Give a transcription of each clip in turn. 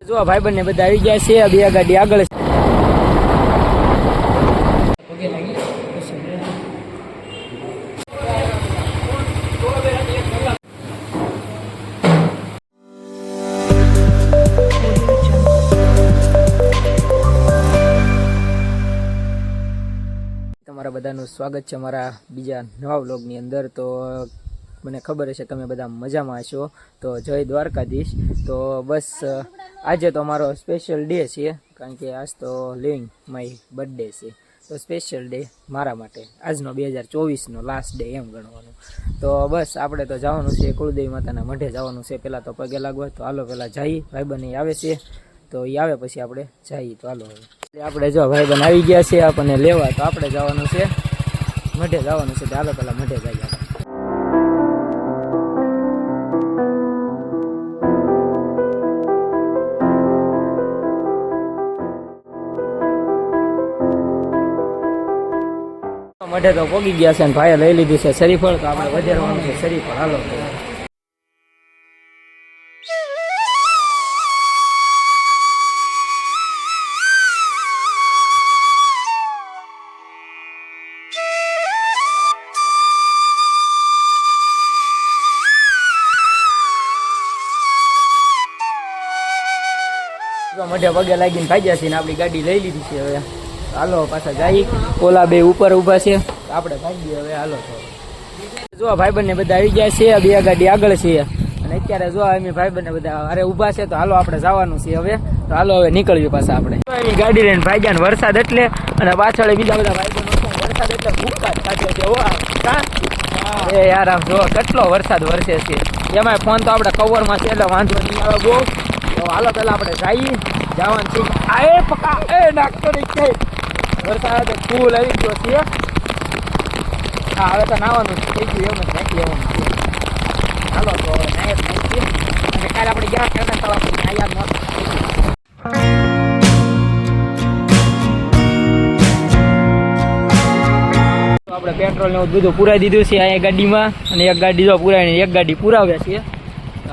જો ભાઈ બંને બધા આવી ગયા છે. બે ગાડી આગળ તમારા બધાનું સ્વાગત છે મારા બીજા નવા વ્લોગની અંદર. તો મને ખબર હશે તમે બધા મજામાં હશો. તો જય દ્વારકાધીશ. તો બસ આજે તો મારો સ્પેશિયલ ડે છે, કારણ કે આજ તો લિવિંગ માય બર્થડે છે. તો સ્પેશિયલ ડે મારા માટે આજનો 2024નો લાસ્ટ ડે એમ ગણવાનું. તો બસ આપણે તો જવાનું છે કુળદેવી માતાના મઢે જવાનું છે. પહેલાં તો પગે લાગવા, તો હાલો પહેલાં જઈએ. ભાઈબંધ આવે છે તો એ આવે પછી આપણે જઈએ. તો હાલો હવે આપણે જો ભાઈબંધ આવી ગયા છે આપણને લેવા, તો આપણે જવાનું છે મઢે જવાનું છે. તો હાલો પહેલાં મઢે જઈએ. મઢે તો પોગી ગયા છે અને ભાઈએ લઈ લીધું છે શરીફળ. તો આપણે વધારવાનું છે શરીફળ. હાલો મઢે પગે લાગીને ભાગ્યા છે ને આપણી ગાડી લઈ લીધી છે. હવે હાલો પાછા જઈ. ઓલા બે ઉપર ઊભા છે, આપણે ભાગીએ હવે. હાલો તો જો ભાઈબંધને બધા આવી ગયા છે. બે ગાડી આગળ છે અને અત્યારે જો અમે ભાઈબંધને બધા અરે ઊભા છે. તો હાલો આપણે જવાનું છે હવે. તો હાલો હવે નીકળ્યું પાછા આપણે. એની ગાડી લઈને ભાગ્યા ને વરસાદ એટલે, અને પાછળ બીજા બધા ભાઈબંધો વરસાદ એટલે ભૂખા જ થતો છે. એ યાર આમ જો કેટલો વરસાદ વરસે છે. એમાં ફોન તો આપણે કવરમાં છે એટલે વાંધો નહીં આવે બહુ. તો હાલો પેલા આપણે જઈએ. જવાનું છે આ એ પકા એ નાખતો નહીં. વરસાદ ફૂલ આવી ગયો છે. હા હવે તો નાવાનું થઈ ગયું એમ જ નાખી લેવાનું છે. હાલો તો નાય નાખીએ. અને કાલે આપણે ગયા કરતા તો આપણે નાયા મસ્ત આપણે પેટ્રોલ ને બધું પુરાઈ દીધું છે અહીંયા ગાડીમાં. અને એક ગાડી જો પુરાવીને એક ગાડી પુરાવ્યા છે.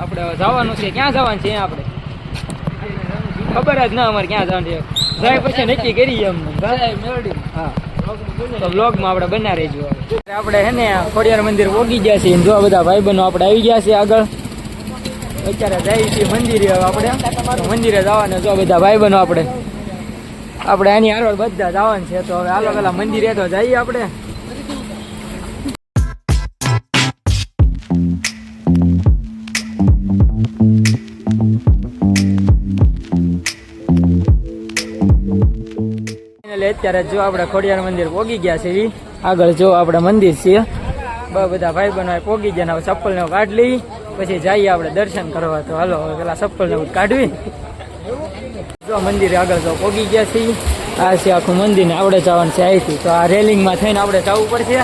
આપણે જવાનું છે. ક્યાં જવાનું છે આપણે ખબર જ ના અમારે ક્યાં જવાનું છે. જાય પછી નક્કી કરીએ એમ. હા તો બ્લોગમાં આપણે બના રહેજો. આપણે હે ને ખોડિયાર મંદિર પોગી ગયા છીએ. જો બધા ભાઈબંધો આપણે આવી ગયા છે આગળ. અત્યારે જાય છીએ મંદિરે. હવે આપણે મંદિરે જવાના. જો બધા ભાઈબંધો આપણે આની હારવાર બધા જવાનું છે. તો હવે હાલો પેલા મંદિરે તો જઈએ આપણે. અત્યારે જો આપણે ખોડિયાર મંદિર પોગી ગયા છે. આગળ જો આપણે મંદિર છે. બધા ભાઈ બહેનો પોગી ગયા. હવે ચપ્પલ ને કાઢ લઈ પછી જઈએ આપણે દર્શન કરવા. તો હાલો હવે પેલા ચપ્પલ ને કાઢવી. જો મંદિરે આગળ જો પોગી ગયા છે. આ છે આખું મંદિર ને આપણે જવાનું છે અહીંથી. તો આ રેલિંગમાં થઈને આપણે જવું પડશે.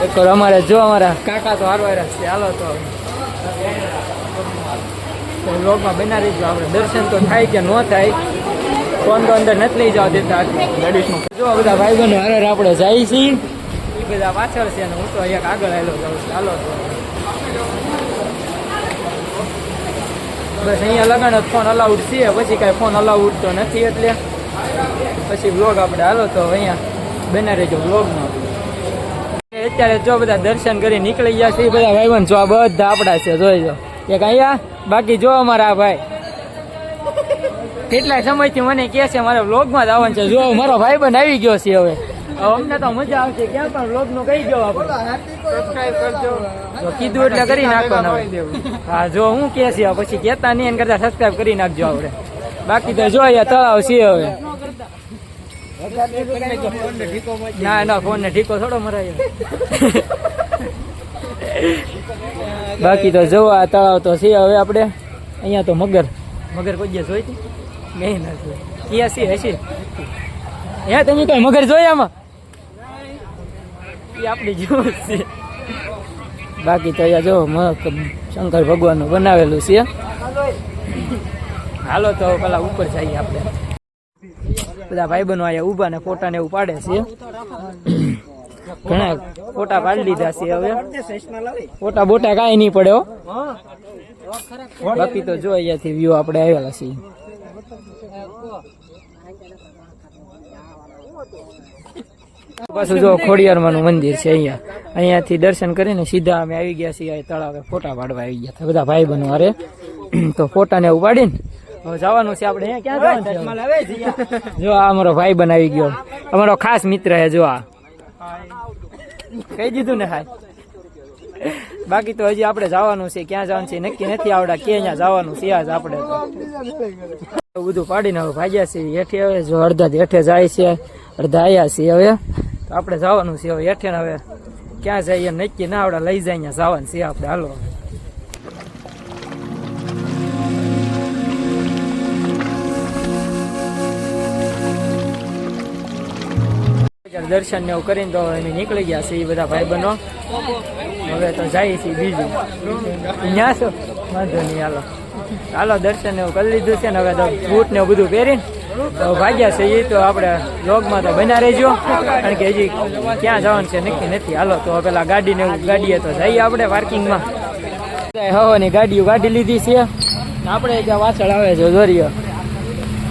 એક અમારે જો અમારા કાકા તો હારવાર છે. હાલો તો વ્લોગમાં બના રહીજો. આપણે દર્શન તો થાય કે ન થાય. ફોન તો અંદર નથી લઈ જવા દેતા ગાડીમાં. જો બધા ભાઈ બહેનો હારે આપણે જઈએ છીએ. એ બધા પાછળ છે ને હું તો અહીંયા આગળ આવેલો જાઉં છું. ચાલો બસ અહીંયા લગાડ ફોન અલાઉડ છે. પછી કાંઈ ફોન અલાઉડ તો નથી એટલે પછી બ્લોગ આપણે હાલો તો અહીંયા બના રહેજો બ્લોગમાં. અત્યારે જો બધા દર્શન કરી નીકળી ગયા છે. બધા ભાઈ બહેન જો આ બધા આપણા છે. જોઈજો એક અહીંયા બાકી જો અમારા આ ભાઈ કેટલા સમયથી મને કહે છે મારે વ્લોગમાં જ આવવાનું છે. જો મારો ભાઈબંધ આવી ગયો છે. હવે અમને તો મજા આવશે. ક્યાં પણ વ્લોગ નું કહી ગયો આપણે સબસ્ક્રાઇબ કરજો. તો કીધું એટલે કરી નાખવાનું. હા જો હું કે છે પછી કહેતા નહીં. એને કરતા સબસ્ક્રાઇબ કરી નાખજો આપણે. બાકી તો જો અહીંયા તળાવ છે. હવે ના ના ફોન ને ઠીકો થોડો મરાય. બાકી તો જો આ તળાવ તો છે. હવે આપણે અહીંયા તો મગર કોઈ દિવસ જોઈ હતી નહીં નથી. ક્યાં છે હશે હે તમે કઈ મગર જોઈ આમાં? એ આપણી જેવું જ છે. બાકી તો અહીંયા જો શંકર ભગવાનનું બનાવેલું છે. હાલો તો પેલા ઉપર જઈએ આપણે. બધા ભાઈબંધો અહીંયા ઊભા ને ફોટા ને એવું પાડે છે. ઘણા ફોટા પાડી લીધા છે. હવે ફોટા બોટા કાંઈ નહીં પડે. બાકી તો જો અહીંયાથી વ્યૂ આપણે આવેલા છીએ. પાછું જો ખોડિયારમાંનું મંદિર છે અહીંયાથી દર્શન કરીને સીધા અમે આવી ગયા છીએ તળાવે ફોટા પાડવા આવી ગયા બધા ભાઈ બનો અરે તો ફોટા ને એવું પાડીને હવે જવાનું છે આપણે ક્યાં જવાનું છે જો આ અમારો ભાઈ બનાવી ગયો અમારો ખાસ મિત્ર છે જો આ કહી દીધું ને હાય બાકી તો હજી આપણે જવાનું છે ક્યાં જવાનું છે નક્કી નથી આવડા કે અહીંયા જવાનું છે આજ આપણે તો બધું પાડીને હવે ભાગ્યા છે હેઠે હવે જો અડધા હેઠે જાય છે અડધા આવ્યા છે હવે તો આપણે જવાનું છે હવે હેઠે ને હવે ક્યાં જઈએ નક્કી ના આવડા લઈ જાય અહીંયા જવાનું છે આપણે હાલો દર્શન ને એવું કરીને તો અમે નીકળી ગયા છે એ બધા ભાઈ બનો હવે તો જાય છે બીજું ત્યાં છો વાંધો નહીં હાલો હાલો દર્શન એવું કરી લીધું છે ને હવે તો બૂટ ને બધું પહેરીને તો ભાગ્યા છે એ તો આપણે વ્લોગમાં તો બન્યા રહેજો કારણ કે હજી ક્યાં જવાનું છે નક્કી નથી હાલો તો પેલા ગાડીને ગાડીએ તો જઈએ આપણે પાર્કિંગમાં હવાની ગાડીઓ ગાડી લીધી છે આપણે જ્યાં વાછળ આવે છે દોરીઓ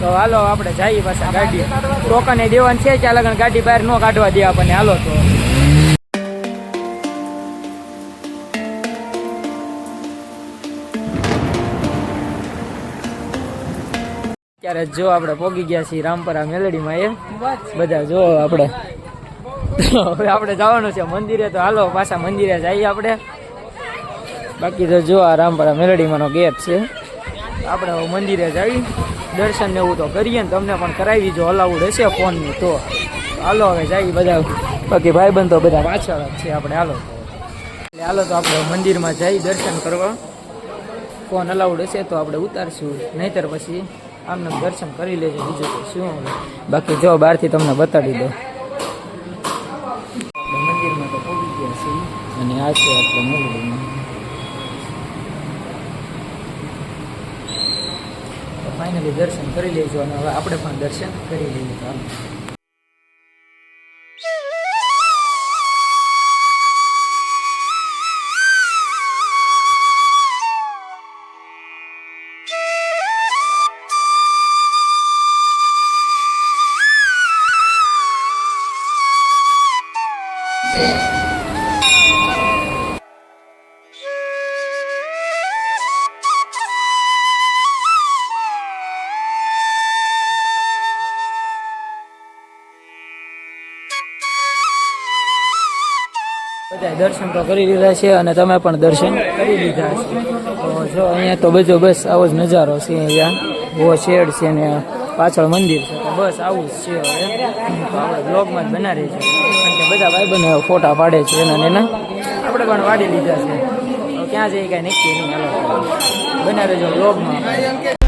તો હાલો આપણે જઈએ પાછા ગાડી ટોકન દેવાનું છે ત્યાં લગન ગાડી બહાર ન કાઢવા દે આપણને હાલો તો ત્યારે જો આપણે પોગી ગયા છીએ રામપરા મેલડીમાં એ બધા જો આપણે હવે આપણે જવાનું છે મંદિરે તો હાલો પાછા મંદિરે જઈએ આપણે બાકી તો જો આ રામપરા મેલડીમાંનો ગેટ છે આપણે હવે મંદિરે જઈએ દર્શન ને એવું તો કરીએ ને તમને પણ કરાવી જો અલાઉડ હશે ફોનની તો હાલો હવે જઈએ બધા બાકી ભાઈબંધ તો બધા પાછળ જ છે આપણે હાલો એટલે હાલો તો આપણે મંદિરમાં જઈ દર્શન કરવા ફોન અલાઉડ હશે તો આપણે ઉતારશું નહીતર પછી આમને દર્શન કરી લેજો બીજું તો શું બાકી જો બહારથી તમને બતાડી દો મંદિરમાં તો પહોંચી ગયા છીએ અને આ છે આપણે મંદિરમાં ફાઇનલી દર્શન કરી લેજો અને હવે આપણે પણ દર્શન કરી લઈએ ચાલો બધા દર્શન તો કરી લીધા છે અને તમે પણ દર્શન કરી લીધા છે તો જો અહીંયા તો બધો બસ આવો જ નજારો છે અહીંયા બહુ શેડ છે ને પાછળ મંદિર છે તો બસ આવું જ છે હવે તો આપણે બ્લોગમાં જ બના રહી છે કારણ કે બધા ભાઈબંધો ફોટા પાડે છે એના એના આપણે પણ પાડી લીધા છે તો ક્યાં જઈએ કાંઈ નક્કી નહીં હાલો બના રહેજો બ્લોગમાં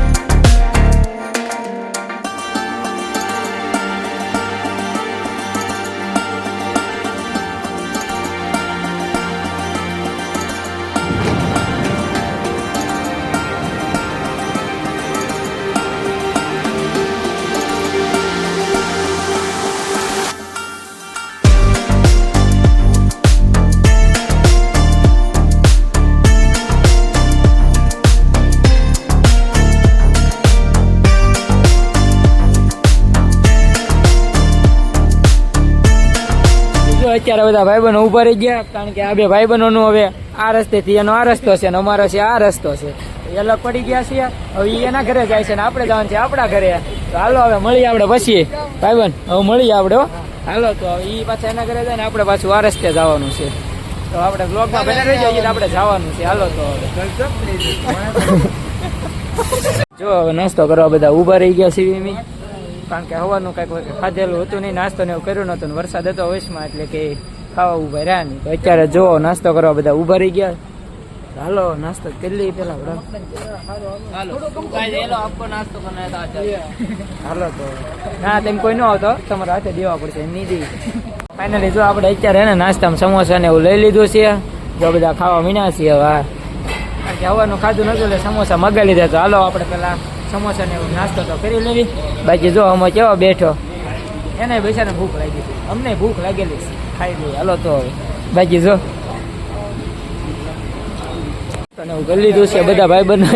અત્યારે બધા ભાઈબંધો ઉભા રહી ગયા કારણ કે આ બે ભાઈબંધોનું હવે આ રસ્તેથી એનો આ રસ્તો છે અને અમારો છે આ રસ્તો છે એ અલગ પડી ગયા છે હવે એના ઘરે જાય છે ને આપણે જવાનું છે આપણા ઘરે તો હાલો હવે મળીએ આપણે પછી ભાઈબંધ હવે મળીએ આપણે હાલો તો એ પાછા એના ઘરે જાય ને આપણે પાછું આ રસ્તે જવાનું છે તો આપણે બ્લોગમાં બને રહી જઈએ આપણે જવાનું છે હાલો તો જો હવે નાસ્તો કરવા બધા ઊભા રહી ગયા છે કારણ કે હવાનું કંઈક ખાધેલું હતું નહીં નાસ્તો ને એવું કર્યું નહોતું વરસાદ હતો વશમાં એટલે કે ખાવા ઊભા રહ્યા નહીં તો અત્યારે જો નાસ્તો કરવા બધા ઊભા રહી ગયા હાલો નાસ્તો કરી લઈએ પેલા હાલો તો ના તેમ કોઈ ન આવતો તમારા હાથે દેવા પડશે નહીં દઈ ફાઇનલી જો આપણે અત્યારે એને નાસ્તામાં સમોસા ને એવું લઈ લીધું છે જો બધા ખાવા મીના છીએ હવે કારણ કે હવાનું ખાધું નતું એટલે સમોસા મગાવી લીધા તો હાલો આપણે પેલા સમોસા ને નાસ્તો તો કરી લેવી બાકી જો અમે કેવો બેઠો એને બેસાને ભૂખ લાગી હતી અમને ભૂખ લાગેલી છે ખાઈ લઈએ હાલો તો હવે બાકી જો તને હું કરી લીધું છે બધા ભાઈ બંધ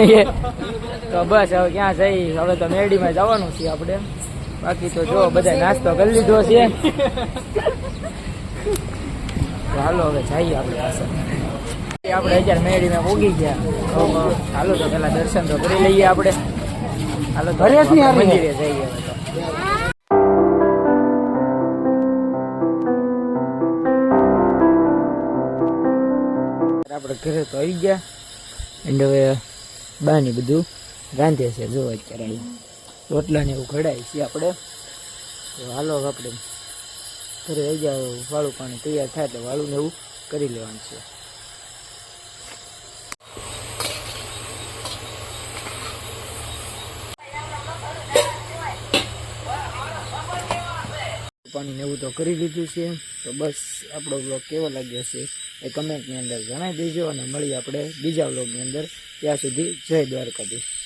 તો બસ હવે ક્યાં જઈ, હવે તો મેરડીમાં જવાનું છે આપણે. બાકી તો જો બધા નાસ્તો કરી લીધો છે. તો હાલો હવે જઈએ આપણે પાછા. આપણે અત્યારે મેરડીમાં પોગી ગયા. હાલો તો પેલા દર્શન તો કરી લઈએ આપણે. હાલો તો મંદિરે જઈએ હવે તો. આપણે ઘરે તો આવી ગયા એન્ડ હવે બાની બધું રાંધે છે. જો અત્યારે રોટલા ને એવું ઘડાય છે આપણે. તો હાલો આપણે ઘરે આવી ગયા. વાળું પાણી તૈયાર થાય તો વાળું ને એવું કરી લેવાનું છે. પાણી ને એવું તો કરી લીધું છે. તો બસ આપણો બ્લોગ કેવો લાગ્યો છે એ કમેન્ટની અંદર જણાવી દેજો અને મળીએ આપણે બીજા બ્લોગની અંદર. ત્યાં સુધી જય દ્વારકાધીશ.